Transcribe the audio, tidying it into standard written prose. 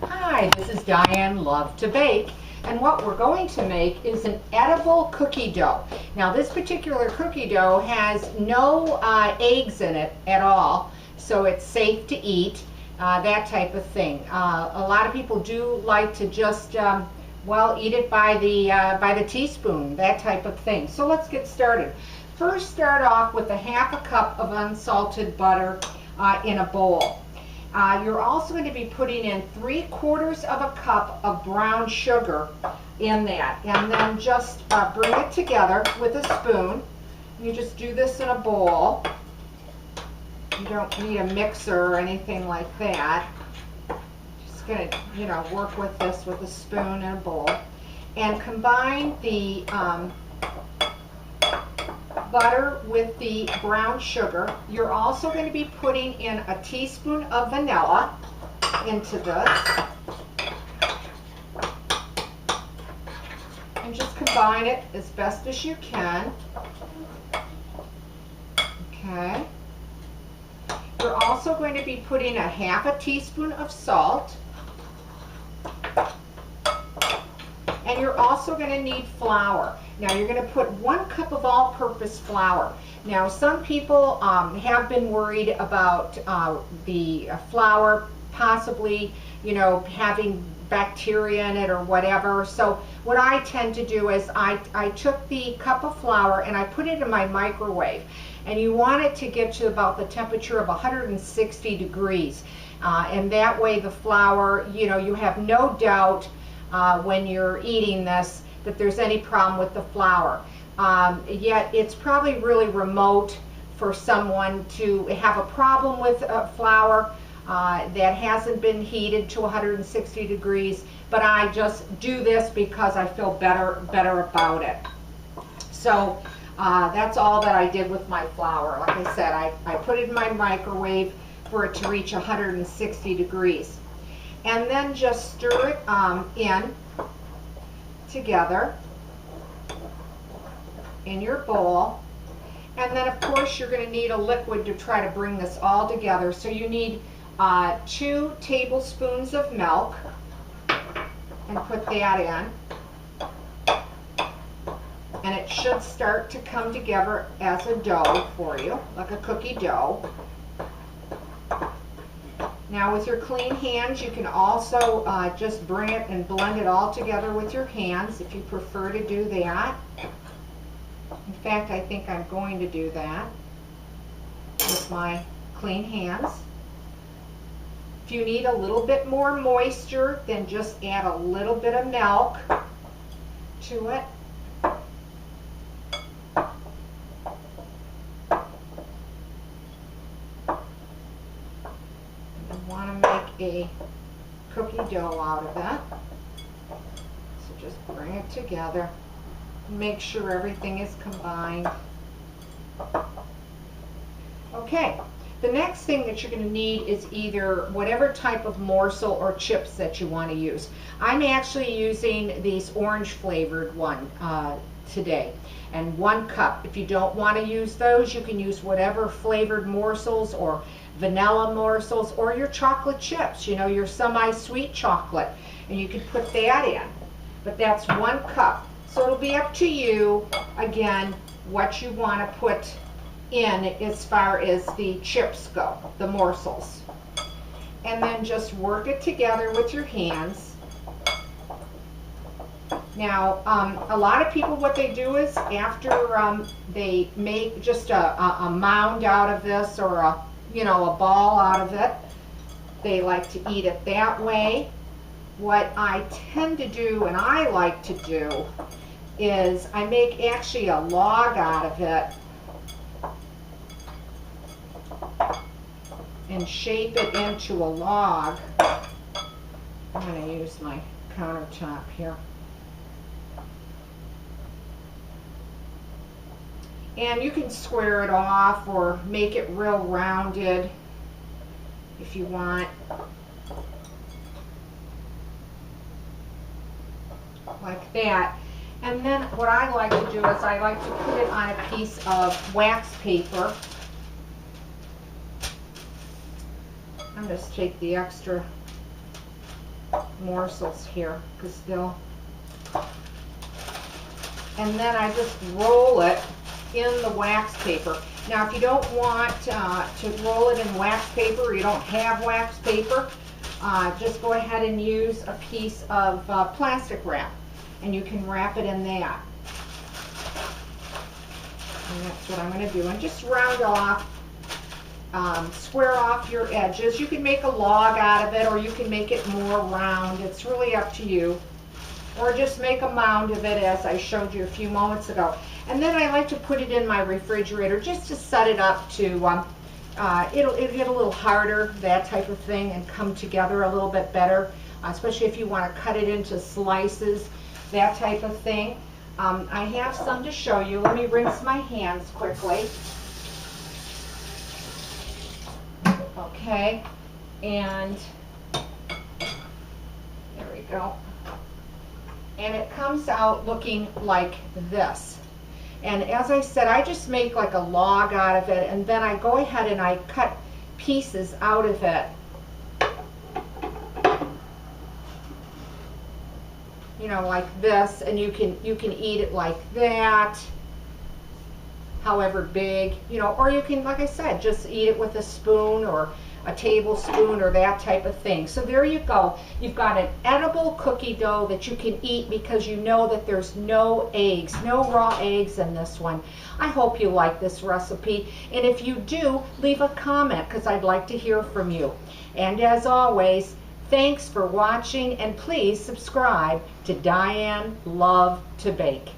Hi, this is Diane Lovetobake, and what we're going to make is an edible cookie dough. Now this particular cookie dough has no eggs in it at all, so it's safe to eat, that type of thing. A lot of people do like to just, eat it by the teaspoon, that type of thing. So let's get started. First, start off with a half a cup of unsalted butter in a bowl. You're also going to be putting in 3/4 of a cup of brown sugar in that, and then just bring it together with a spoon. You just do this in a bowl. You don't need a mixer or anything like that. Just going to, work with this with a spoon and a bowl, and combine the butter with the brown sugar. You're also going to be putting in a teaspoon of vanilla into this, and just combine it as best as you can. Okay. You're also going to be putting a half a teaspoon of salt, and you're also going to need flour. Now you're going to put 1 cup of all-purpose flour. Now some people have been worried about the flour possibly, having bacteria in it or whatever. So what I tend to do is I took the cup of flour and I put it in my microwave. And you want it to get to about the temperature of 160 degrees. And that way the flour, you have no doubt when you're eating this that there's any problem with the flour. Yet it's probably really remote for someone to have a problem with flour that hasn't been heated to 160 degrees, but I just do this because I feel better about it. So that's all that I did with my flour. Like I said, I put it in my microwave for it to reach 160 degrees. And then just stir it in together in your bowl. And then of course you're going to need a liquid to try to bring this all together. So you need 2 tablespoons of milk, and put that in. And it should start to come together as a dough for you, like a cookie dough. Now with your clean hands, you can also just bring it and blend it all together with your hands if you prefer to do that. In fact, I think I'm going to do that with my clean hands. If you need a little bit more moisture, then just add a little bit of milk to it. Want to make a cookie dough out of it. So just bring it together. Make sure everything is combined. Okay, the next thing that you're going to need is either whatever type of morsel or chips that you want to use. I'm actually using these orange flavored one today, and 1 cup. If you don't want to use those, you can use whatever flavored morsels or vanilla morsels or your chocolate chips, your semi-sweet chocolate, and you can put that in. But that's 1 cup. So it'll be up to you, again, what you want to put in as far as the chips go, the morsels. And then just work it together with your hands. Now, a lot of people, what they do is after they make just a mound out of this, or a ball out of it, they like to eat it that way. What I tend to do, and I like to do, is I make actually a log out of it and shape it into a log. I'm going to use my countertop here. And you can square it off or make it real rounded if you want. Like that. And then what I like to do is I like to put it on a piece of wax paper. I'll just take the extra morsels here, because they'll, and then I just roll it in the wax paper. Now, if you don't want to roll it in wax paper, or you don't have wax paper, just go ahead and use a piece of plastic wrap, and you can wrap it in that. And that's what I'm going to do. And just round off, square off your edges. You can make a log out of it, or you can make it more round. It's really up to you. Or just make a mound of it, as I showed you a few moments ago. And then I like to put it in my refrigerator just to set it up to, it'll get a little harder, that type of thing, and come together a little bit better, especially if you want to cut it into slices, that type of thing. I have some to show you. Let me rinse my hands quickly. Okay, and there we go. And it comes out looking like this. And as I said, I just make like a log out of it, and then I go ahead and I cut pieces out of it. You know, like this, and you can eat it like that, however big, you know, or you can, like I said, just eat it with a spoon or a tablespoon or that type of thing. So there you go. You've got an edible cookie dough that you can eat, because you know that there's no eggs, no raw eggs in this one. I hope you like this recipe, and if you do, leave a comment, because I'd like to hear from you. And as always, thanks for watching, and please subscribe to Diane Lovetobake.